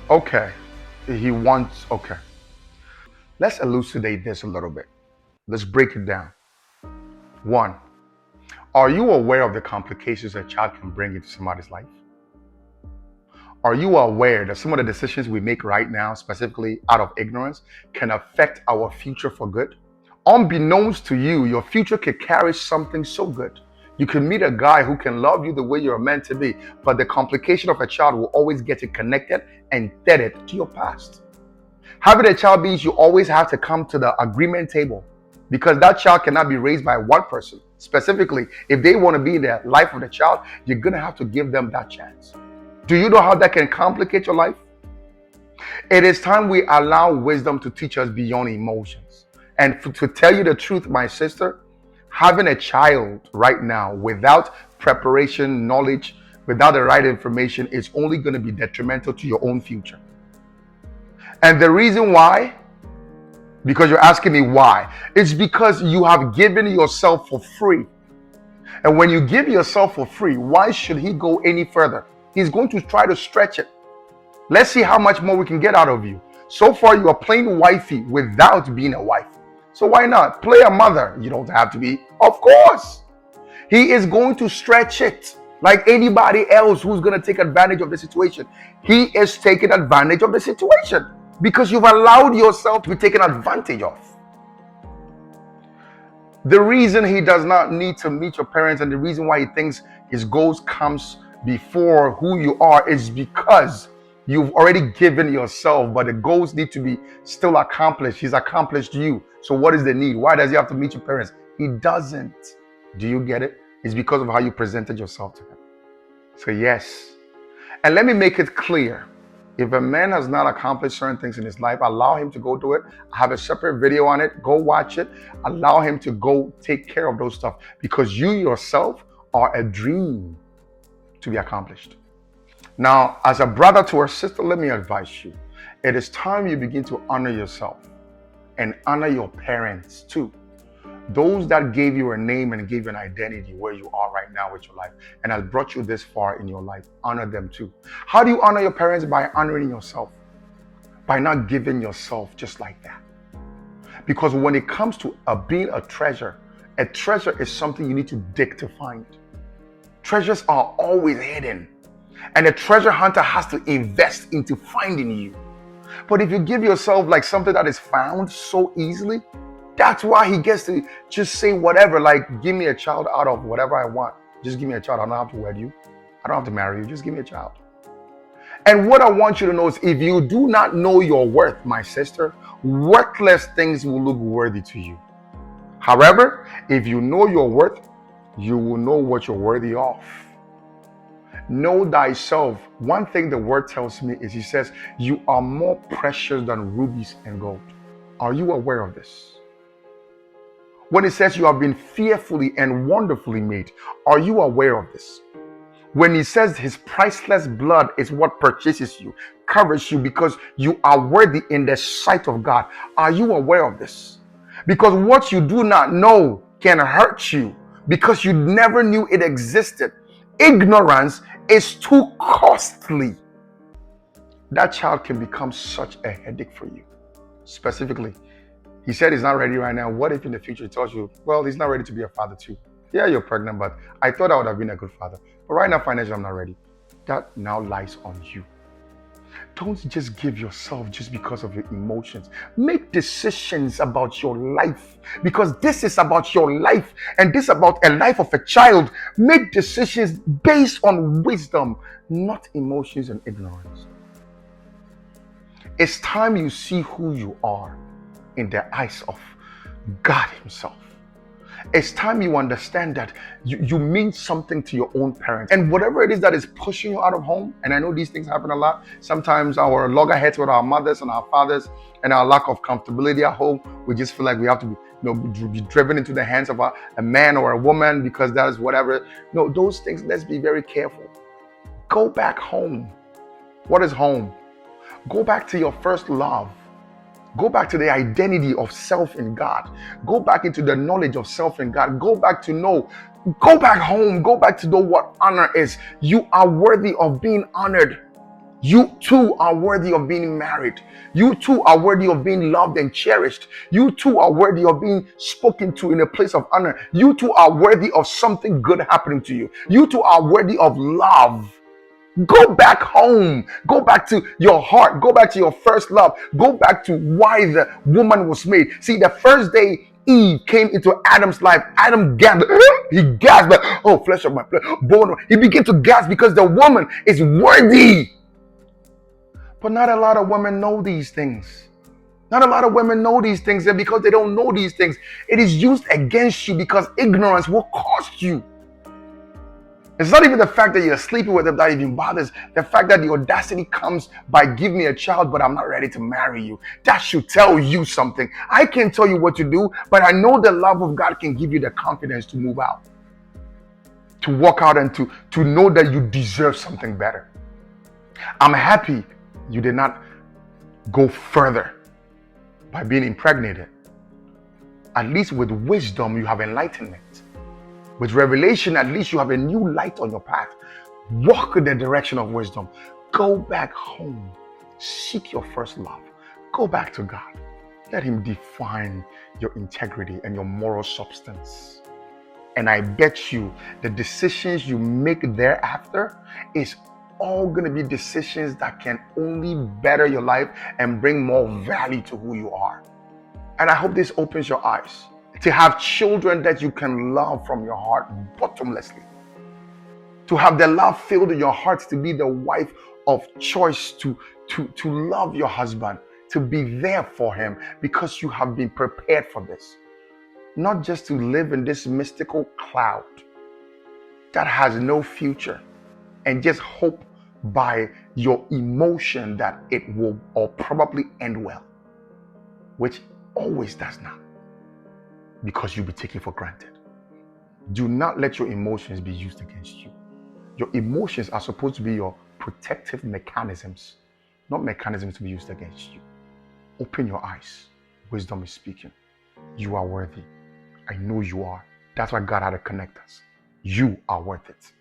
Okay. Okay. Let's elucidate this a little bit. Let's break it down. One, are you aware of the complications a child can bring into somebody's life? Are you aware that some of the decisions we make right now, specifically out of ignorance, can affect our future for good? Unbeknownst to you, your future could carry something so good. You can meet a guy who can love you the way you're meant to be, but the complication of a child will always get you connected and tethered to your past. Having a child means you always have to come to the agreement table because that child cannot be raised by one person. Specifically, if they want to be in the life of the child, you're going to have to give them that chance. Do you know how that can complicate your life? It is time we allow wisdom to teach us beyond emotions. And to tell you the truth, my sister, having a child right now without preparation, knowledge, without the right information is only going to be detrimental to your own future. And the reason why, because you're asking me why, it's because you have given yourself for free. And when you give yourself for free, why should he go any further? He's going to try to stretch it. Let's see how much more we can get out of you. So far, you are playing wifey without being a wife. So why not play a mother? You don't have to be. Of course. He is going to stretch it like anybody else who's going to take advantage of the situation. He is taking advantage of the situation because you've allowed yourself to be taken advantage of. The reason he does not need to meet your parents and the reason why he thinks his goals comes before who you are is because you've already given yourself, but the goals need to be still accomplished. He's accomplished you. So what is the need? Why does he have to meet your parents? He doesn't. Do you get it? It's because of how you presented yourself to him. So yes. And let me make it clear. If a man has not accomplished certain things in his life, allow him to go do it. I have a separate video on it. Go watch it. Allow him to go take care of those stuff because you yourself are a dream to be accomplished. Now, as a brother to a sister, let me advise you. It is time you begin to honor yourself and honor your parents too. Those that gave you a name and gave you an identity where you are right now with your life and has brought you this far in your life, honor them too. How do you honor your parents? By honoring yourself, by not giving yourself just like that. Because when it comes to being a treasure is something you need to dig to find. Treasures are always hidden, and a treasure hunter has to invest into finding you. But if you give yourself like something that is found so easily, that's why he gets to just say whatever, like, give me a child out of whatever I want. Just give me a child. I don't have to wed you. I don't have to marry you. Just give me a child. And what I want you to know is if you do not know your worth, my sister, worthless things will look worthy to you. However, if you know your worth, you will know what you're worthy of. Know thyself. One thing the word tells me is he says, you are more precious than rubies and gold. Are you aware of this? When it says you have been fearfully and wonderfully made, are you aware of this? When he says his priceless blood is what purchases you, covers you because you are worthy in the sight of God, are you aware of this? Because what you do not know can hurt you because you never knew it existed. Ignorance is too costly. That child can become such a headache for you. Specifically, he said he's not ready right now. What if in the future he tells you, well, he's not ready to be a father too? Yeah, you're pregnant, but I thought I would have been a good father. But right now, financially, I'm not ready. That now lies on you. Don't just give yourself just because of your emotions. Make decisions about your life because this is about your life and this is about a life of a child. Make decisions based on wisdom, not emotions and ignorance. It's time you see who you are in the eyes of God himself. It's time you understand that you mean something to your own parents. And whatever it is that is pushing you out of home, and I know these things happen a lot. Sometimes our loggerheads with our mothers and our fathers and our lack of comfortability at home, we just feel like we have to be driven into the hands of a man or a woman because that is whatever. No, those things, let's be very careful. Go back home. What is home? Go back to your first love. Go back to the identity of self in God. Go back into the knowledge of self in God. Go back to know. Go back home. Go back to know what honor is. You are worthy of being honored. You too are worthy of being married. You too are worthy of being loved and cherished. You too are worthy of being spoken to in a place of honor. You too are worthy of something good happening to you. You too are worthy of love. Go back home. Go back to your heart. Go back to your first love. Go back to why the woman was made. See, the first day Eve came into Adam's life, Adam gasped. He gasped, oh, flesh of my flesh, bone. He began to gasp because the woman is worthy. But not a lot of women know these things. Not a lot of women know these things, and because they don't know these things, it is used against you because ignorance will cost you. It's not even the fact that you're sleeping with them that even bothers. The fact that the audacity comes by give me a child, but I'm not ready to marry you. That should tell you something. I can't tell you what to do, but I know the love of God can give you the confidence to move out, to walk out, and to know that you deserve something better. I'm happy you did not go further by being impregnated. At least with wisdom, you have enlightenment. With revelation, at least you have a new light on your path. Walk in the direction of wisdom. Go back home. Seek your first love. Go back to God. Let Him define your integrity and your moral substance. And I bet you the decisions you make thereafter is all going to be decisions that can only better your life and bring more value to who you are. And I hope this opens your eyes to have children that you can love from your heart bottomlessly. To have the love filled in your heart to be the wife of choice, to love your husband, to be there for him because you have been prepared for this. Not just to live in this mystical cloud that has no future and just hope by your emotion that it will or probably end well, which always does not, because you'll be taken for granted. Do not let your emotions be used against you. Your emotions are supposed to be your protective mechanisms, not mechanisms to be used against you. Open your eyes. Wisdom is speaking. You are worthy. I know you are. That's why God had to connect us. You are worth it.